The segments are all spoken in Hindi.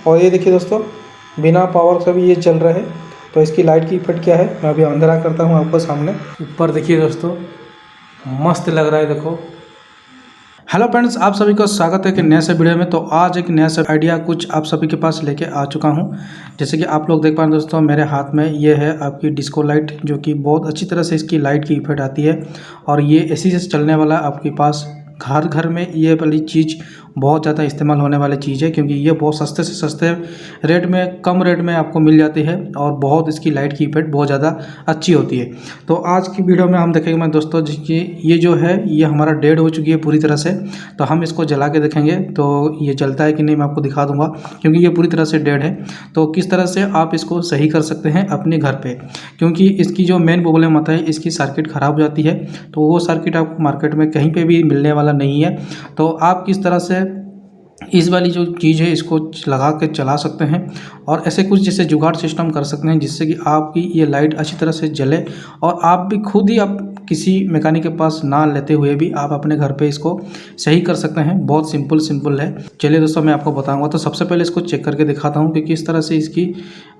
और ये देखिए दोस्तों, बिना पावर का भी ये चल रहा है। तो इसकी लाइट की इफेक्ट क्या है मैं अभी अंधेरा करता हूँ आपको सामने। ऊपर देखिए दोस्तों, मस्त लग रहा है देखो। हेलो फ्रेंड्स, आप सभी का स्वागत है कि नया से वीडियो में। तो आज एक नया सा आइडिया कुछ आप सभी के पास लेके आ चुका हूं। जैसे कि आप लोग देख पा रहे हैं दोस्तों, मेरे हाथ में ये है आपकी डिस्को लाइट, जो कि बहुत अच्छी तरह से इसकी लाइट की इफेक्ट आती है। और ये एसी से चलने वाला आपके पास घर घर में ये वाली चीज़ बहुत ज़्यादा इस्तेमाल होने वाली चीज़ है, क्योंकि ये बहुत सस्ते से सस्ते रेट में, कम रेट में आपको मिल जाती है। और बहुत इसकी लाइट की इफेक्ट बहुत ज़्यादा अच्छी होती है। तो आज की वीडियो में हम देखेंगे मैं दोस्तों, कि ये जो है ये हमारा डेड हो चुकी है पूरी तरह से। तो हम इसको जला के देखेंगे तो ये जलता है कि नहीं मैं आपको दिखा दूंगा, क्योंकि ये पूरी तरह से डेड है। तो किस तरह से आप इसको सही कर सकते हैं अपने घर पे, क्योंकि इसकी जो मेन प्रॉब्लम आता है, इसकी सर्किट ख़राब हो जाती है। तो वो सर्किट आपको मार्केट में कहीं पे भी मिलने वाला नहीं है। तो आप किस तरह से इस वाली जो चीज़ है इसको लगा के चला सकते हैं, और ऐसे कुछ जैसे जुगाड़ सिस्टम कर सकते हैं जिससे कि आपकी ये लाइट अच्छी तरह से जले, और आप भी खुद ही आप किसी मैकेनिक के पास ना लेते हुए भी आप अपने घर पे इसको सही कर सकते हैं। बहुत सिंपल है। चलिए दोस्तों, मैं आपको बताऊंगा। तो सबसे पहले इसको चेक करके दिखाता हूं कि किस तरह से इसकी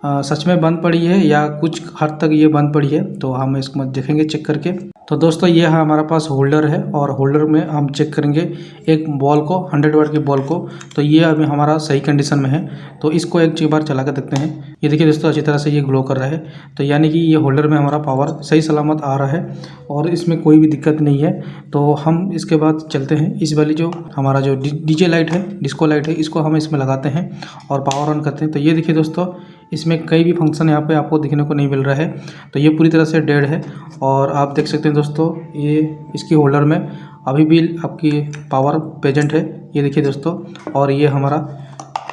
सच में बंद पड़ी है या कुछ हद तक ये बंद पड़ी है। तो हम इसको देखेंगे चेक करके। तो दोस्तों, ये है हमारा पास होल्डर है, और होल्डर में हम चेक करेंगे एक बॉल को, 100 वाट की बॉल को। तो ये अभी हमारा सही कंडीशन में है। तो इसको एक बार चला कर देखते हैं। ये देखिए दोस्तों, अच्छी तरह से ये ग्लो कर रहा है। तो यानी कि ये होल्डर में हमारा पावर सही सलामत आ रहा है और इसमें कोई भी दिक्कत नहीं है। तो हम इसके बाद चलते हैं, इस वाली जो हमारा जो डीजे लाइट है, डिस्को लाइट है, इसको हम इसमें लगाते हैं और पावर ऑन करते हैं। तो ये देखिए दोस्तों, इसमें कई भी फंक्शन यहाँ पे आपको दिखने को नहीं मिल रहा है। तो ये पूरी तरह से डेड है। और आप देख सकते हैं दोस्तों, ये इसकी होल्डर में अभी भी आपकी पावर प्रेजेंट है। ये देखिए दोस्तों, और ये हमारा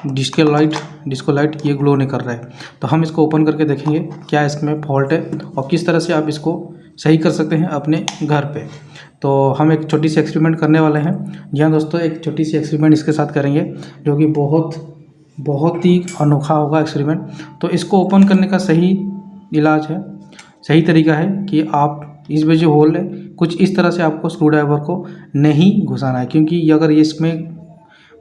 डिस्को लाइट ये ग्लो नहीं कर रहा है। तो हम इसको ओपन करके देखेंगे क्या इसमें फॉल्ट है और किस तरह से आप इसको सही कर सकते हैं अपने घर पे। तो हम एक छोटी सी एक्सपेरिमेंट करने वाले हैं। जी हाँ दोस्तों, एक छोटी सी एक्सपेरिमेंट इसके साथ करेंगे, जो कि बहुत ही अनोखा होगा एक्सपेरिमेंट। तो इसको ओपन करने का सही इलाज है, सही तरीका है कि आप इस में जो होल है, कुछ इस तरह से आपको स्क्रू ड्राइवर को नहीं घुसाना है, क्योंकि अगर ये इसमें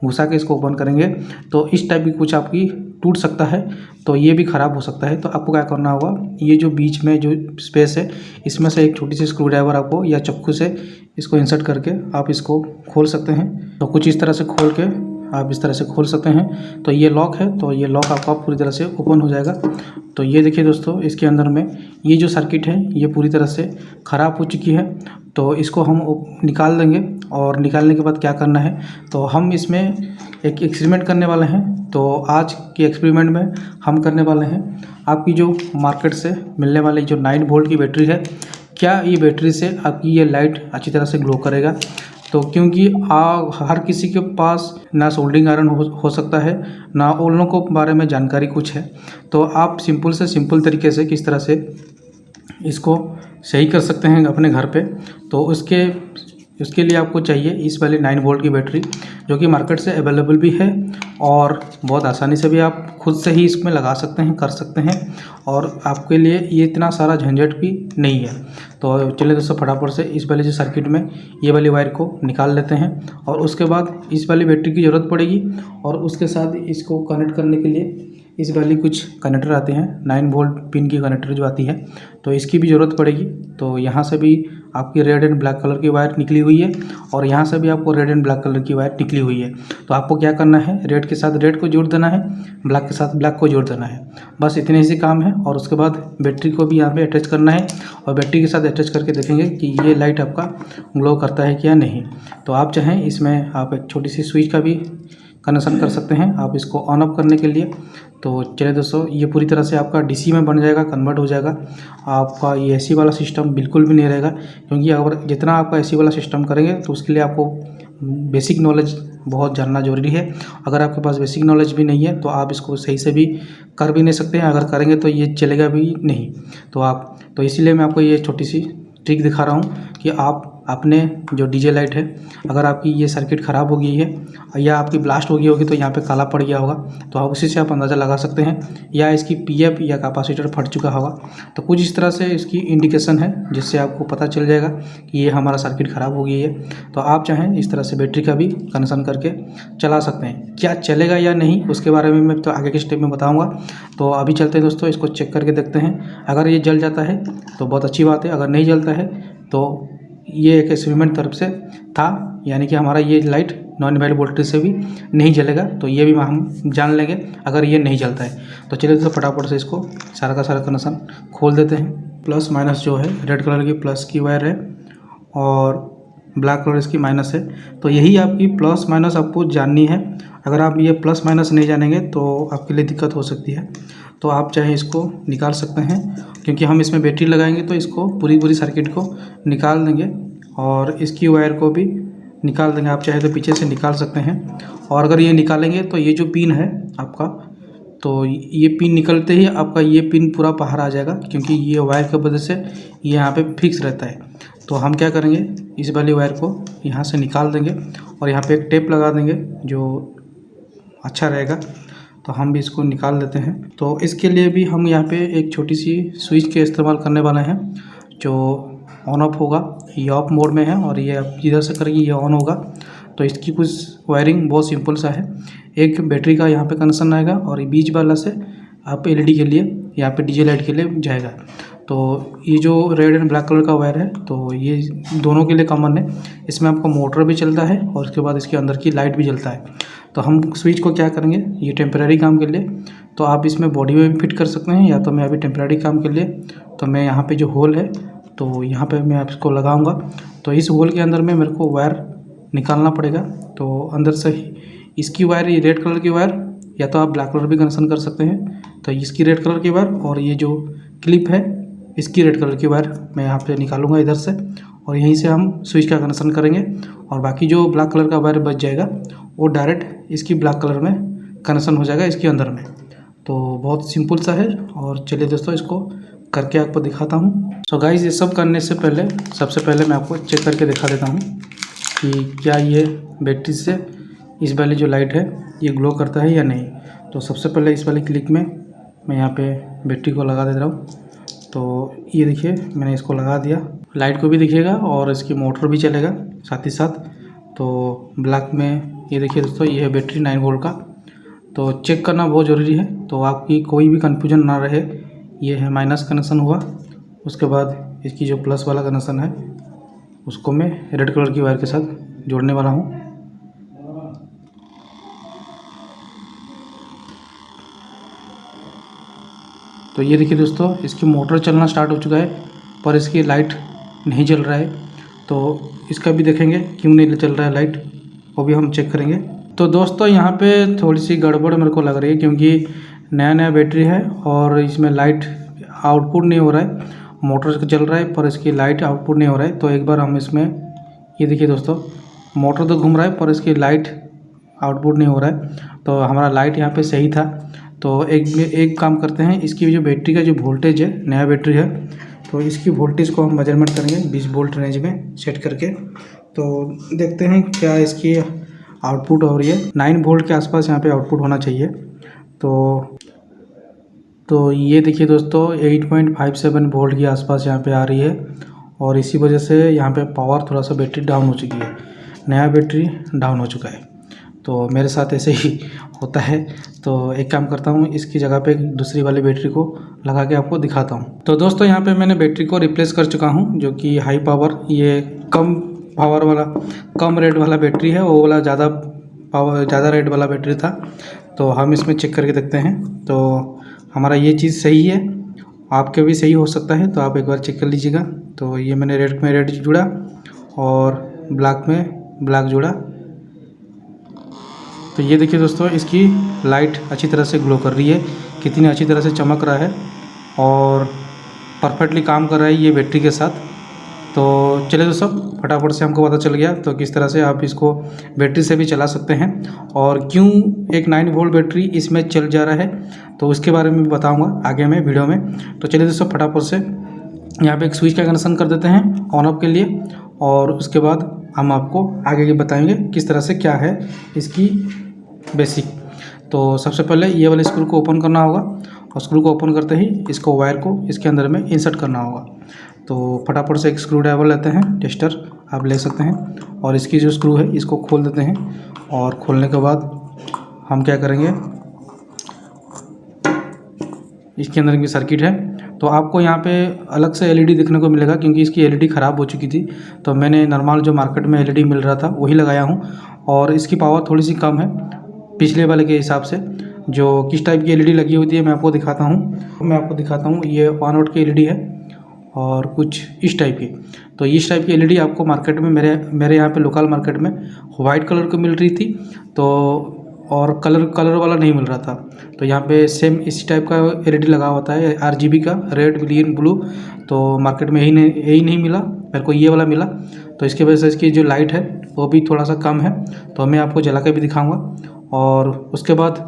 घुसा के इसको ओपन करेंगे तो इस टाइप की कुछ आपकी टूट सकता है, तो ये भी ख़राब हो सकता है। तो आपको क्या करना होगा, ये जो बीच में जो स्पेस है, इसमें से एक छोटी सी स्क्रू ड्राइवर आपको या चाकू से इसको इंसर्ट करके आप इसको खोल सकते हैं। तो कुछ इस तरह से खोल के आप इस तरह से खोल सकते हैं। तो ये लॉक है, तो ये लॉक आपका पूरी तरह से ओपन हो जाएगा। तो ये देखिए दोस्तों, इसके अंदर में ये जो सर्किट है ये पूरी तरह से ख़राब हो चुकी है। तो इसको हम निकाल देंगे, और निकालने के बाद क्या करना है, तो हम इसमें एक एक्सपेरिमेंट करने वाले हैं। तो आज के एक्सपेरिमेंट में हम करने वाले हैं, आपकी जो मार्केट से मिलने वाली जो 9 वोल्ट की बैटरी है, क्या ये बैटरी से आपकी ये लाइट अच्छी तरह से ग्लो करेगा। तो क्योंकि हर किसी के पास ना सोल्डिंग आयरन हो सकता है, ना उन लोगों के बारे में जानकारी कुछ है। तो आप सिंपल से सिंपल तरीके से किस तरह से इसको सही कर सकते हैं अपने घर पे। तो उसके लिए आपको चाहिए इस वाली 9 वोल्ट की बैटरी, जो कि मार्केट से अवेलेबल भी है, और बहुत आसानी से भी आप खुद से ही इसमें लगा सकते हैं, कर सकते हैं, और आपके लिए ये इतना सारा झंझट भी नहीं है। तो चलिए दोस्तों, फटाफट से इस वाले जो सर्किट में ये वाली वायर को निकाल लेते हैं, और उसके बाद इस वाली बैटरी की ज़रूरत पड़ेगी, और उसके साथ इसको कनेक्ट करने के लिए इस वाली कुछ कनेक्टर आते हैं, 9 वोल्ट पिन की कनेक्टर जो आती है, तो इसकी भी ज़रूरत पड़ेगी। तो यहाँ से भी आपकी रेड एंड ब्लैक कलर की वायर निकली हुई है, और यहाँ से भी आपको रेड एंड ब्लैक कलर की वायर निकली हुई है। तो आपको क्या करना है, रेड के साथ रेड को जोड़ देना है, ब्लैक के साथ ब्लैक को जोड़ देना है। बस इतने ही काम है। और उसके बाद बैटरी को भी यहाँ पे अटैच करना है, और बैटरी के साथ अटैच करके देखेंगे कि ये लाइट आपका ग्लो करता है क्या नहीं। तो आप चाहें इसमें आप एक छोटी सी स्विच का भी कनेक्शन कर सकते हैं आप इसको ऑन ऑफ करने के लिए। तो चलिए दोस्तों, ये पूरी तरह से आपका डीसी में बन जाएगा, कन्वर्ट हो जाएगा। आपका ये एसी वाला सिस्टम बिल्कुल भी नहीं रहेगा, क्योंकि अगर जितना आपका एसी वाला सिस्टम करेंगे तो उसके लिए आपको बेसिक नॉलेज बहुत जानना ज़रूरी है। अगर आपके पास बेसिक नॉलेज भी नहीं है तो आप इसको सही से भी कर भी नहीं सकते हैं, अगर करेंगे तो ये चलेगा भी नहीं। तो इसीलिए मैं आपको ये छोटी सी ट्रिक दिखा रहा हूँ कि आप अपने जो डीजे लाइट है, अगर आपकी ये सर्किट ख़राब हो गई है या आपकी ब्लास्ट हो गई होगी तो यहाँ पे काला पड़ गया होगा, तो आप उसी से आप अंदाज़ा लगा सकते हैं। या इसकी पीएफ या कैपेसिटर फट चुका होगा, तो कुछ इस तरह से इसकी इंडिकेशन है जिससे आपको पता चल जाएगा कि ये हमारा सर्किट ख़राब हो गई है। तो आप चाहें इस तरह से बैटरी का भी कनेक्शन करके चला सकते हैं। क्या चलेगा या नहीं उसके बारे में मैं तो आगे के स्टेप में बताऊँगा। तो अभी चलते हैं दोस्तों, इसको चेक करके देखते हैं। अगर ये जल जाता है तो बहुत अच्छी बात है, अगर नहीं जलता है तो ये एक एक्सपेरिमेंट तरफ से था, यानी कि हमारा ये लाइट नॉन इनवैलिड वोल्टेज से भी नहीं जलेगा। तो ये भी हम जान लेंगे अगर ये नहीं जलता है। तो चलिए दोस्तों फटाफट से इसको सारा का सारा कनेक्शन खोल देते हैं। प्लस माइनस जो है रेड कलर की प्लस की वायर है और ब्लैक कलर इसकी माइनस है। तो यही आपकी प्लस माइनस आपको जाननी है। अगर आप ये प्लस माइनस नहीं जानेंगे तो आपके लिए दिक्कत हो सकती है। तो आप चाहे इसको निकाल सकते हैं, क्योंकि हम इसमें बैटरी लगाएंगे तो इसको पूरी सर्किट को निकाल देंगे और इसकी वायर को भी निकाल देंगे। आप चाहे तो पीछे से निकाल सकते हैं। और अगर ये निकालेंगे तो ये जो पिन है आपका, तो ये पिन निकलते ही आपका ये पिन पूरा बाहर आ जाएगा, क्योंकि ये वायर की वजह से ये यहाँ पे फिक्स रहता है। तो हम क्या करेंगे, इस वाली वायर को यहाँ से निकाल देंगे और यहाँ पे एक टेप लगा देंगे जो अच्छा रहेगा। तो हम भी इसको निकाल देते हैं। तो इसके लिए भी हम यहाँ पे एक छोटी सी स्विच के इस्तेमाल करने वाले हैं जो ऑन ऑफ होगा। ये ऑफ मोड में है और ये आप जिधर से करेंगे ये ऑन होगा। तो इसकी कुछ वायरिंग बहुत सिंपल सा है। एक बैटरी का यहाँ पे कनेक्शन आएगा और बीच वाला से आप एलईडी के लिए, यहाँ पे डीजे लाइट के लिए जाएगा। तो ये जो रेड एंड ब्लैक कलर का वायर है तो ये दोनों के लिए कॉमन है। इसमें आपका मोटर भी चलता है और उसके बाद इसके अंदर की लाइट भी जलता है। तो हम स्विच को क्या करेंगे, ये टेम्परेरी काम के लिए तो आप इसमें बॉडी में भी फिट कर सकते हैं, या तो मैं अभी टेम्परेरी काम के लिए तो मैं यहाँ पे जो होल है तो यहाँ पे मैं इसको लगाऊंगा। तो इस होल के अंदर में मेरे को वायर निकालना पड़ेगा। तो अंदर से इसकी वायर, ये रेड कलर की वायर, या तो आप ब्लैक कलर भी कनेक्शन कर सकते हैं। तो इसकी रेड कलर की वायर और ये जो क्लिप है इसकी रेड कलर की वायर मैं यहाँ पे निकालूंगा इधर से, और यहीं से हम स्विच का कनेक्शन करेंगे। और बाकी जो ब्लैक कलर का वायर बच जाएगा वो डायरेक्ट इसकी ब्लैक कलर में कनेक्शन हो जाएगा इसके अंदर में। तो बहुत सिंपल सा है। और चलिए दोस्तों इसको करके आपको दिखाता हूँ। सो गाइस, ये सब करने से पहले सबसे पहले मैं आपको चेक करके दिखा देता हूँ कि क्या ये बैटरी से इस वाली जो लाइट है ये ग्लो करता है या नहीं। तो सबसे पहले इस वाली क्लिक में मैं यहाँ पे बैटरी को लगा दे रहा हूँ। तो ये देखिए मैंने इसको लगा दिया, लाइट को भी दिखेगा और इसकी मोटर भी चलेगा साथ ही साथ। तो ब्लैक में ये देखिए दोस्तों, ये है बैटरी 9 वोल्ट का। तो चेक करना बहुत ज़रूरी है, तो आपकी कोई भी कन्फ्यूजन ना रहे। ये है माइनस कनेक्शन हुआ, उसके बाद इसकी जो प्लस वाला कनेक्शन है उसको मैं रेड कलर की वायर के साथ जोड़ने वाला हूँ। तो ये देखिए दोस्तों, इसकी मोटर चलना स्टार्ट हो चुका है पर इसकी लाइट नहीं जल रहा है। तो इसका भी देखेंगे क्यों नहीं चल रहा है लाइट, वो भी हम चेक करेंगे। तो दोस्तों यहाँ पे थोड़ी सी गड़बड़ मेरे को लग रही है, क्योंकि नया बैटरी है और इसमें लाइट आउटपुट नहीं हो रहा है। मोटर चल रहा है पर इसकी लाइट आउटपुट नहीं हो रहा है। तो एक बार हम इसमें, ये देखिए दोस्तों, मोटर तो घूम रहा है पर इसकी लाइट आउटपुट नहीं हो रहा है। तो हमारा लाइट यहाँ पे सही था। तो एक काम करते हैं, इसकी जो बैटरी का जो वोल्टेज है, नया बैटरी है, तो इसकी वोल्टेज को हम मेजरमेंट करेंगे 20 वोल्ट रेंज में सेट करके। तो देखते हैं क्या इसकी आउटपुट हो रही है। 9 वोल्ट के आसपास यहाँ पे आउटपुट होना चाहिए। तो ये देखिए दोस्तों 8.57 वोल्ट के आसपास यहाँ पे आ रही है, और इसी वजह से यहाँ पे पावर थोड़ा सा बैटरी डाउन हो चुकी है, नया बैटरी डाउन हो चुका है। तो मेरे साथ ऐसे ही होता है। तो एक काम करता हूँ, इसकी जगह पे दूसरी वाली बैटरी को लगा के आपको दिखाता हूँ। तो दोस्तों यहाँ पे मैंने बैटरी को रिप्लेस कर चुका हूँ, जो कि हाई पावर, ये कम पावर वाला, कम रेट वाला बैटरी है, वो वाला ज़्यादा पावर, ज़्यादा रेट वाला बैटरी था। तो हम इसमें चेक करके देखते हैं। तो हमारा ये चीज़ सही है, आपके भी सही हो सकता है, तो आप एक बार चेक कर लीजिएगा। तो ये मैंने रेड में रेड जुड़ा और ब्लैक में ब्लैक जुड़ा। तो ये देखिए दोस्तों, इसकी लाइट अच्छी तरह से ग्लो कर रही है, कितनी अच्छी तरह से चमक रहा है और परफेक्टली काम कर रहा है ये बैटरी के साथ। तो चलिए दोस्तों, फटाफट से हमको पता चल गया तो किस तरह से आप इसको बैटरी से भी चला सकते हैं, और क्यों एक 9 वोल्ट बैटरी इसमें चल जा रहा है तो उसके बारे में भी बताऊंगा आगे में वीडियो में। तो चलिए दोस्तों, फटाफट से यहाँ पे एक स्विच का कनेक्शन कर देते हैं ऑन ऑफ के लिए, और उसके बाद हम आपको आगे की बताएंगे किस तरह से क्या है इसकी बेसिक। तो सबसे पहले ये वाले स्क्रू को ओपन करना होगा और स्क्रू को ओपन करते ही इसको वायर को इसके अंदर में इंसर्ट करना होगा। तो फटाफट से एक स्क्रू ड्राइवर लेते हैं, टेस्टर आप ले सकते हैं, और इसकी जो स्क्रू है इसको खोल देते हैं। और खोलने के बाद हम क्या करेंगे, इसके अंदर की सर्किट है तो आपको यहाँ पे अलग से एलईडी देखने को मिलेगा, क्योंकि इसकी एलईडी ख़राब हो चुकी थी तो मैंने नॉर्मल जो मार्केट में एलईडी मिल रहा था वही लगाया हूँ। और इसकी पावर थोड़ी सी कम है पिछले वाले के हिसाब से। जो किस टाइप की एलईडी लगी होती है मैं आपको दिखाता हूँ। ये 1 वोल्ट की एलईडी है और कुछ इस टाइप की। तो इस टाइप की एलईडी आपको मार्केट में मेरे यहाँ पे लोकल मार्केट में वाइट कलर की मिल रही थी, तो और कलर वाला नहीं मिल रहा था। तो यहाँ पे सेम इसी टाइप का एलईडी लगा होता है RGB का, रेड ग्रीन ब्लू। तो मार्केट में यही नहीं मिला, मेरे को ये वाला मिला। तो इसके वजह से इसकी जो लाइट है वो भी थोड़ा सा कम है, तो मैं आपको जला के भी दिखाऊंगा। और उसके बाद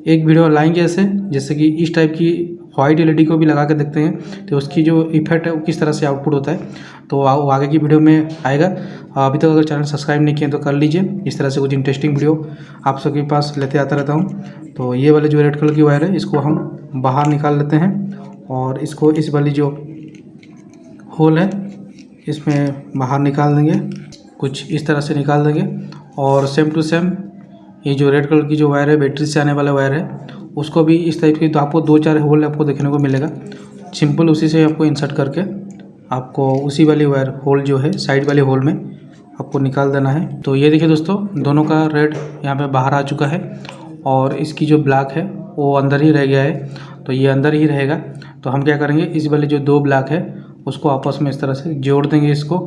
एक वीडियो लाएंगे ऐसे, जैसे कि इस टाइप की वाइट एलईडी को भी लगा के देखते हैं तो उसकी जो इफेक्ट है वो किस तरह से आउटपुट होता है। तो आगे की वीडियो में आएगा। अभी तक अगर चैनल सब्सक्राइब नहीं किए तो कर लीजिए, इस तरह से कुछ इंटरेस्टिंग वीडियो आप सबके पास लेते आता रहता हूँ। तो ये वाले जो रेड कलर की वायर है इसको हम बाहर निकाल लेते हैं और इसको इस वाली जो होल है इसमें बाहर निकाल देंगे, कुछ इस तरह से निकाल देंगे। और सेम टू सेम ये जो रेड कलर की जो वायर है बैटरी से आने वाला वायर है उसको भी इस टाइप की, तो आपको 2-4 होल आपको देखने को मिलेगा। सिंपल उसी से आपको इंसर्ट करके आपको उसी वाली वायर होल जो है साइड वाले होल में आपको निकाल देना है। तो ये देखिए दोस्तों, दोनों का रेड यहाँ पे बाहर आ चुका है और इसकी जो ब्लैक है वो अंदर ही रह गया है, तो ये अंदर ही रहेगा। तो हम क्या करेंगे, इस वाले जो 2 ब्लैक है उसको आपस में इस तरह से जोड़ देंगे इसको।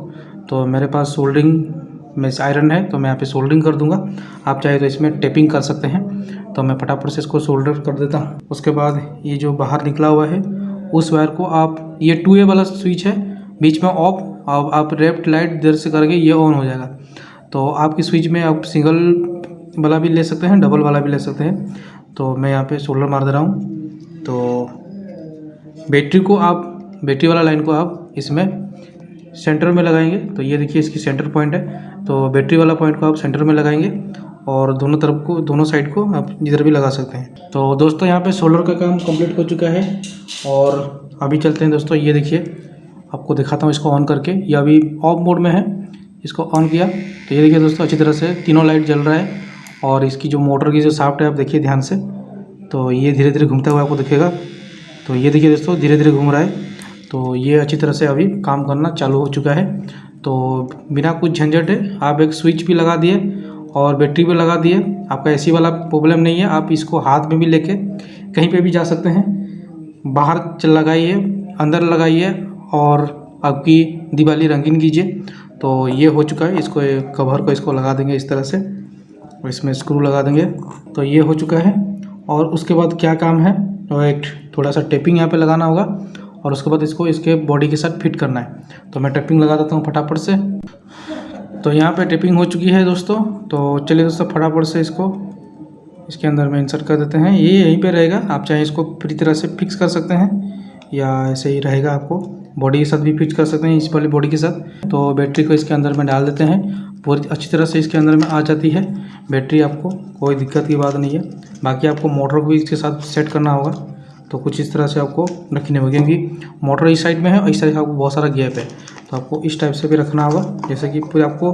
तो मेरे पास सोल्डरिंग में आयरन है तो मैं यहाँ पे सोल्डरिंग कर दूंगा, आप चाहे तो इसमें टेपिंग कर सकते हैं। तो मैं फटाफट से इसको सोल्डर कर देता हूँ। उसके बाद ये जो बाहर निकला हुआ है उस वायर को आप, ये 2A वाला स्विच है बीच में ऑफ, आप लेफ्ट लाइट देर से करके ये ऑन हो जाएगा। तो आपकी स्विच में आप सिंगल वाला भी ले सकते हैं, डबल वाला भी ले सकते हैं। तो मैं यहाँ पे सोल्डर मार दे रहा हूँ। तो बैटरी वाला लाइन को आप इसमें सेंटर में लगाएंगे। तो ये देखिए इसकी सेंटर पॉइंट है, तो बैटरी वाला पॉइंट को आप सेंटर में लगाएंगे और दोनों साइड को आप जिधर भी लगा सकते हैं। तो दोस्तों यहाँ पे सोल्डर का काम कंप्लीट हो चुका है और अभी चलते हैं दोस्तों। ये देखिए आपको दिखाता हूँ इसको ऑन करके, ये अभी ऑफ मोड में है, इसको ऑन किया तो ये देखिए दोस्तों अच्छी तरह से तीनों लाइट जल रहा है। और इसकी जो मोटर की जो शाफ्ट है आप देखिए ध्यान से, तो ये धीरे धीरे घूमता हुआ आपको दिखेगा। तो ये देखिए दोस्तों धीरे धीरे घूम रहा है, तो ये अच्छी तरह से अभी काम करना चालू हो चुका है। तो बिना कुछ झंझट है आप एक स्विच भी लगा दिए और बैटरी भी लगा दिए, आपका AC वाला प्रॉब्लम नहीं है। आप इसको हाथ में भी लेके कहीं पे भी जा सकते हैं, बाहर लगाइए, अंदर लगाइए और आपकी दिवाली रंगीन कीजिए। तो ये हो चुका है, इसको कवर को इसको लगा देंगे इस तरह से, इसमें स्क्रू लगा देंगे। तो ये हो चुका है। और उसके बाद क्या काम है, तो एक थोड़ा सा टेपिंग यहाँ पे लगाना होगा और उसके बाद इसको इसके बॉडी के साथ फिट करना है। तो मैं टेपिंग लगा देता हूँ फटाफट से। तो यहाँ पे टेपिंग हो चुकी है दोस्तों। तो चलिए दोस्तों फटाफट से इसको इसके अंदर में इंसर्ट कर देते हैं। ये यहीं पे रहेगा, आप चाहे इसको पूरी तरह से फिक्स कर सकते हैं या ऐसे ही रहेगा, आपको बॉडी के साथ भी फिक्स कर सकते हैं, इस वाली बॉडी के साथ। तो बैटरी को इसके अंदर में डाल देते हैं, पूरी अच्छी तरह से इसके अंदर में आ जाती है बैटरी, आपको कोई दिक्कत की बात नहीं है। बाकी आपको मोटर को भी इसके साथ सेट करना होगा, तो कुछ इस तरह से आपको रखने होगी, क्योंकि मोटर इस साइड में है और इस साइड आपको बहुत सारा गैप है, तो आपको इस टाइप से भी रखना होगा, जैसे कि पूरी आपको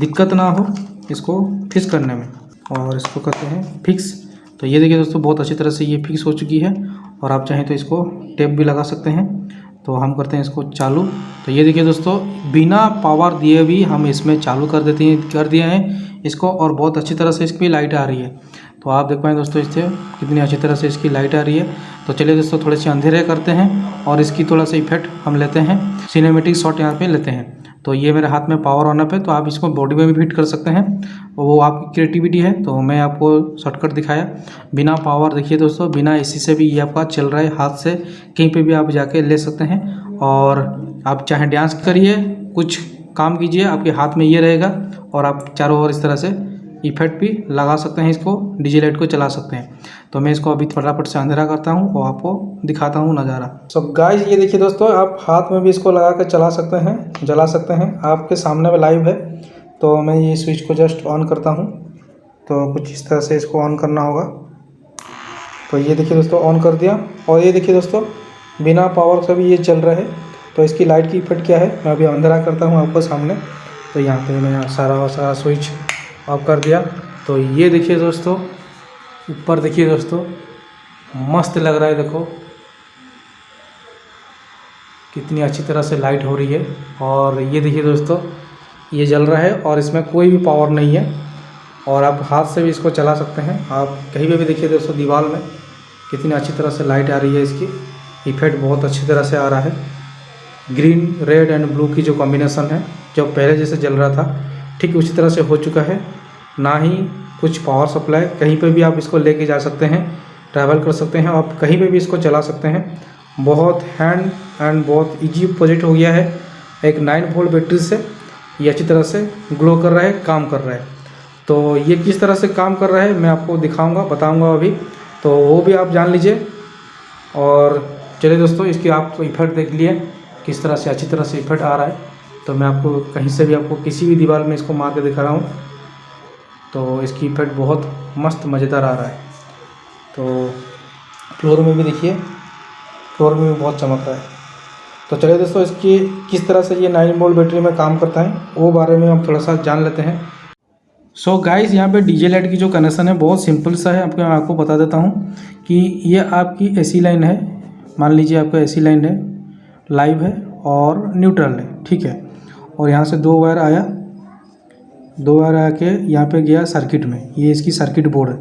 दिक्कत ना हो इसको फिक्स करने में। और इसको करते हैं फिक्स। तो ये देखिए दोस्तों बहुत अच्छी तरह से ये फिक्स हो चुकी है और आप चाहें तो इसको टेप भी लगा सकते हैं। तो हम करते हैं इसको चालू। तो ये देखिए दोस्तों बिना पावर दिए भी हम इसमें चालू कर दिए हैं इसको, और बहुत अच्छी तरह से इसकी लाइट आ रही है। तो आप देख पाएँ दोस्तों इससे कितनी अच्छी तरह से इसकी लाइट आ रही है। तो चलिए दोस्तों थोड़े से अंधेरे करते हैं और इसकी थोड़ा सा इफेक्ट हम लेते हैं, सिनेमेटिक शॉट यहाँ पे लेते हैं। तो ये मेरे हाथ में पावर ऑन अप है, तो आप इसको बॉडी में भी फिट कर सकते हैं, वो आपकी क्रिएटिविटी है। तो मैं आपको शॉर्टकट दिखाया बिना पावर। देखिए दोस्तों बिना AC से भी ये आपका चल रहा है, हाथ से कहीं पे भी आप जाके ले सकते हैं। और आप चाहे डांस करिए, कुछ काम कीजिए, आपके हाथ में ये रहेगा और आप चारों ओर इस तरह से इफेक्ट भी लगा सकते हैं, इसको डीजे लाइट को चला सकते हैं। तो मैं इसको अभी फटाफट से अंधेरा करता हूँ और आपको दिखाता हूँ नज़ारा। सो गाइस ये देखिए दोस्तों, आप हाथ में भी इसको लगा कर चला सकते हैं, जला सकते हैं। आपके सामने में लाइव है, तो मैं ये स्विच को जस्ट ऑन करता हूँ। तो कुछ इस तरह से इसको ऑन करना होगा। तो ये देखिए दोस्तों, ऑन कर दिया। और ये देखिए दोस्तों, बिना पावर से भी ये चल रहा है। तो इसकी लाइट की इफेक्ट क्या है, मैं अभी अंधेरा करता हूँ आपको सामने। तो यहाँ पे मैं सारा स्विच ऑफ कर दिया। तो ये देखिए दोस्तों, ऊपर देखिए दोस्तों, मस्त लग रहा है। देखो कितनी अच्छी तरह से लाइट हो रही है। और ये देखिए दोस्तों, ये जल रहा है और इसमें कोई भी पावर नहीं है। और आप हाथ से भी इसको चला सकते हैं। आप कहीं पे भी देखिए दोस्तों, दीवार में कितनी अच्छी तरह से लाइट आ रही है। इसकी इफेक्ट बहुत अच्छी तरह से आ रहा है। ग्रीन, रेड एंड ब्लू की जो कॉम्बिनेशन है, जो पहले जैसे जल रहा था ठीक उसी तरह से हो चुका है। ना ही कुछ पावर सप्लाई, कहीं पे भी आप इसको लेके जा सकते हैं, ट्रैवल कर सकते हैं, आप कहीं पे भी इसको चला सकते हैं। बहुत हैंड एंड बहुत इजी प्रोजेक्ट हो गया है। एक 9 वोल्ट बैटरी से ये अच्छी तरह से ग्लो कर रहा है, काम कर रहा है। तो ये किस तरह से काम कर रहा है मैं आपको दिखाऊंगा, बताऊंगा अभी, तो वो भी आप जान लीजिए। और चलिए दोस्तों, इसकी आप इफेक्ट देख लिए किस तरह से अच्छी तरह से इफेक्ट आ रहा है। तो मैं आपको कहीं से भी, आपको किसी भी दीवार में इसको मार के दिखा रहा हूँ। तो इसकी इफेक्ट बहुत मस्त मज़ेदार आ रहा है। तो फ्लोर में भी देखिए, फ्लोर में भी बहुत चमक रहा है। तो चलिए दोस्तों, इसकी किस तरह से ये 9 वोल्ट बैटरी में काम करता है वो बारे में हम थोड़ा सा जान लेते हैं। सो गाइस, यहाँ पे डीजे लाइट की जो कनेक्शन है बहुत सिंपल सा है। मैं आपको बता देता हूँ कि ये आपकी एसी लाइन है। मान लीजिए आपका एसी लाइन है, लाइव है और न्यूट्रल है, ठीक है। और यहाँ से 2 वायर आया, 2 वायर आके यहाँ पे गया सर्किट में। ये इसकी सर्किट बोर्ड है,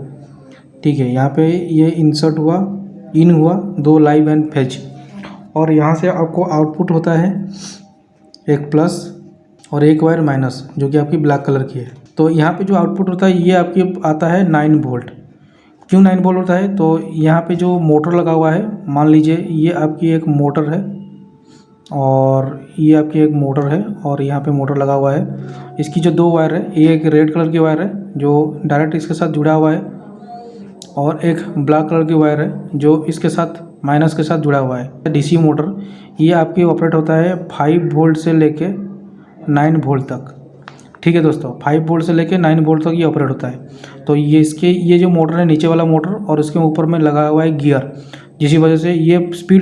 ठीक है। यहाँ पे ये इंसर्ट हुआ, इन हुआ 2 लाइव एंड फेज। और यहाँ से आपको आउटपुट होता है एक प्लस और एक वायर माइनस, जो कि आपकी ब्लैक कलर की है। तो यहाँ पे जो आउटपुट होता है ये आपकी आता है 9 वोल्ट। क्यों 9 वोल्ट होता है, तो यहाँ पे जो मोटर लगा हुआ है, मान लीजिए ये आपकी एक मोटर है और ये आपकी एक मोटर है और यहाँ पे मोटर लगा हुआ है। इसकी जो 2 वायर है, ये एक रेड कलर की वायर है जो डायरेक्ट इसके साथ जुड़ा हुआ है, और एक ब्लैक कलर की वायर है जो इसके साथ माइनस के साथ जुड़ा हुआ है। डीसी मोटर ये आपकी ऑपरेट होता है 5 वोल्ट से लेके 9 वोल्ट तक, ठीक है दोस्तों। 5 वोल्ट से लेके 9 वोल्ट तक ये ऑपरेट होता है। तो ये जो मोटर है, नीचे वाला मोटर, और उसके ऊपर में लगा हुआ है गियर, जिसी वजह से ये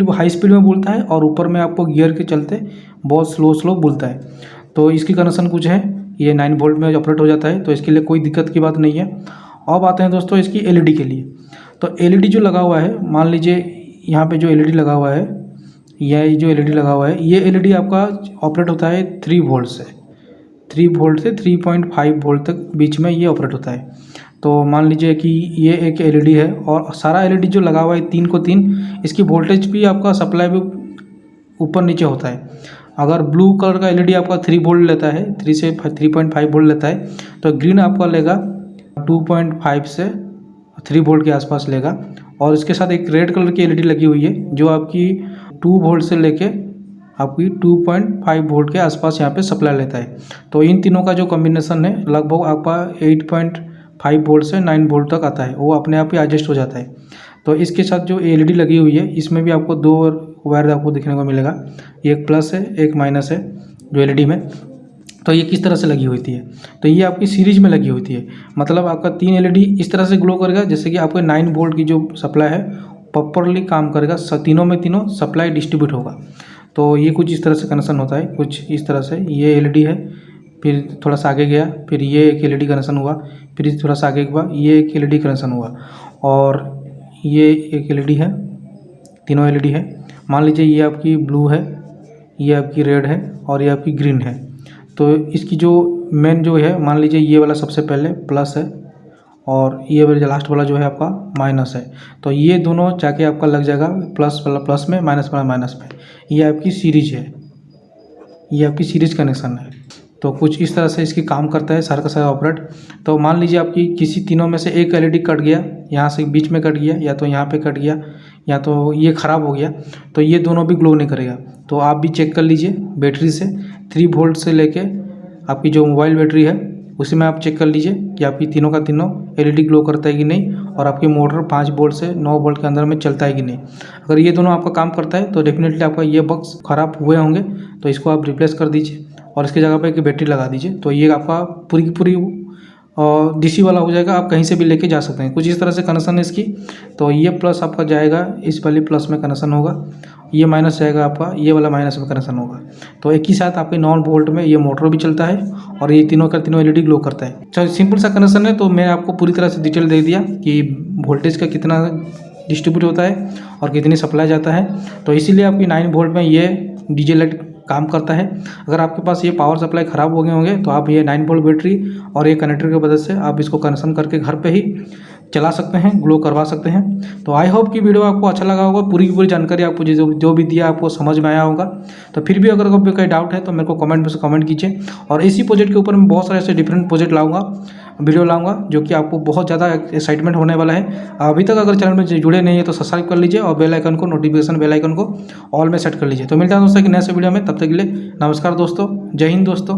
हाई स्पीड में बुलता है और ऊपर में आपको गियर के चलते बहुत स्लो बुलता है। तो इसकी कनेक्शन कुछ है, ये 9 वोल्ट में ऑपरेट हो जाता है, तो इसके लिए कोई दिक्कत की बात नहीं है। अब आते हैं दोस्तों इसकी एलईडी के लिए। तो एलईडी जो लगा हुआ है, मान लीजिए यहाँ पे जो एलईडी लगा हुआ है, यह जो एलईडी लगा हुआ है, ये एलईडी आपका ऑपरेट होता है 3 वोल्ट से 3.5 वोल्ट तक बीच में ये ऑपरेट होता है। तो मान लीजिए कि ये एक एलईडी है और सारा एलईडी जो लगा हुआ है 3 को 3, इसकी वोल्टेज भी आपका सप्लाई भी ऊपर नीचे होता है। अगर ब्लू कलर का एलईडी आपका 3 वोल्ट लेता है, 3 से 3.5 वोल्ट लेता है, तो ग्रीन आपका लेगा 2.5 से 3 वोल्ट के आसपास लेगा। और इसके साथ एक रेड कलर की एलईडी लगी हुई है जो आपकी 2 वोल्ट से लेके आपकी 2.5 वोल्ट के आसपास यहाँ पे सप्लाई लेता है। तो इन तीनों का जो कॉम्बिनेशन है लगभग आपका 8.5 वोल्ट से 9 वोल्ट तक आता है, वो अपने आप ही एडजस्ट हो जाता है। तो इसके साथ जो एलईडी लगी हुई है, इसमें भी आपको 2 वायर आपको देखने को मिलेगा, एक प्लस है एक माइनस है जो एलईडी में। तो ये किस तरह से लगी हुई थी, तो ये आपकी सीरीज में लगी हुई थी। मतलब आपका 3 एलईडी इस तरह से ग्लो करेगा जैसे कि आपके 9 वोल्ट की जो सप्लाई है प्रॉपरली काम करेगा, तीनों में तीनों सप्लाई डिस्ट्रीब्यूट होगा। तो ये कुछ इस तरह से कनेक्शन होता है, कुछ इस तरह से। ये एलईडी है, फिर थोड़ा सा आगे गया, फिर ये एक एलईडी कनेक्शन हुआ, फिर थोड़ा सा आगे हुआ, ये एक एलईडी कनेक्शन हुआ, और ये एक एलईडी है, तीनों एलईडी है। मान लीजिए ये आपकी ब्लू है, ये आपकी रेड है और ये आपकी ग्रीन है। तो इसकी जो मेन जो है, मान लीजिए ये वाला सबसे पहले प्लस है और ये वाला लास्ट वाला जो है आपका माइनस है। तो ये दोनों जाके आपका लग जाएगा प्लस वाला प्लस में, माइनस वाला माइनस में। ये आपकी सीरीज है, ये आपकी सीरीज कनेक्शन है। तो कुछ इस तरह से इसकी काम करता है सारा का सारा ऑपरेट। तो मान लीजिए आपकी किसी तीनों में से एक एलईडी कट गया, यहाँ से बीच में कट गया, या तो यहाँ पे कट गया, या तो ये ख़राब हो गया, तो ये दोनों भी ग्लो नहीं करेगा। तो आप भी चेक कर लीजिए बैटरी से, 3 वोल्ट से लेके आपकी जो मोबाइल बैटरी है उसी में आप चेक कर लीजिए कि आपकी तीनों का तीनों एलईडी ग्लो करता है कि नहीं, और आपकी मोटर 5 वोल्ट से 9 वोल्ट के अंदर में चलता है कि नहीं। अगर ये दोनों आपका काम करता है तो डेफिनेटली आपका ये बक्स ख़राब हुए होंगे, तो इसको आप रिप्लेस कर दीजिए और इसकी जगह पे एक बैटरी लगा दीजिए। तो ये आपका पूरी की पूरी डीसी वाला हो जाएगा, आप कहीं से भी लेके जा सकते हैं। कुछ इस तरह से कनेक्शन है इसकी। तो ये प्लस आपका जाएगा, इस वाली प्लस में कनेक्शन होगा, ये माइनस जाएगा आपका, ये वाला माइनस में कनेक्शन होगा। तो एक ही साथ आपके 9 वोल्ट में ये मोटर भी चलता है और ये तीनों का तीनों एलईडी ग्लो करता है। तो सिंपल सा कनेक्शन है। तो मैं आपको पूरी तरह से डिटेल दे दिया कि वोल्टेज का कितना डिस्ट्रीब्यूट होता है और कितनी सप्लाई जाता है। तो इसीलिए आपकी 9 वोल्ट में ये डीजे लाइट काम करता है। अगर आपके पास ये पावर सप्लाई ख़राब हो गए होंगे तो आप ये 9 वोल्ट बैटरी और ये कनेक्टर की मदद से आप इसको कनेक्शन करके घर पे ही चला सकते हैं, ग्लो करवा सकते हैं। तो आई होप कि वीडियो आपको अच्छा लगा होगा, पूरी की पूरी जानकारी आपको जो भी दिया आपको समझ में आया होगा। तो फिर भी अगर कोई डाउट है तो मेरे को कमेंट में कमेंट कीजिए, और इसी प्रोजेक्ट के ऊपर मैं बहुत सारे ऐसे डिफरेंट प्रोजेक्ट लाऊंगा, वीडियो लाऊंगा, जो कि आपको बहुत ज़्यादा एक्साइटमेंट होने वाला है। अभी तक अगर चैनल में जुड़े नहीं है तो सब्सक्राइब कर लीजिए और बेल आइकन को, नोटिफिकेशन बेल आइकन को ऑल में सेट कर लीजिए। तो मिलता है दोस्तों कि नेक्स्ट वीडियो में, तब तक के लिए नमस्कार दोस्तों, जय हिंद दोस्तों।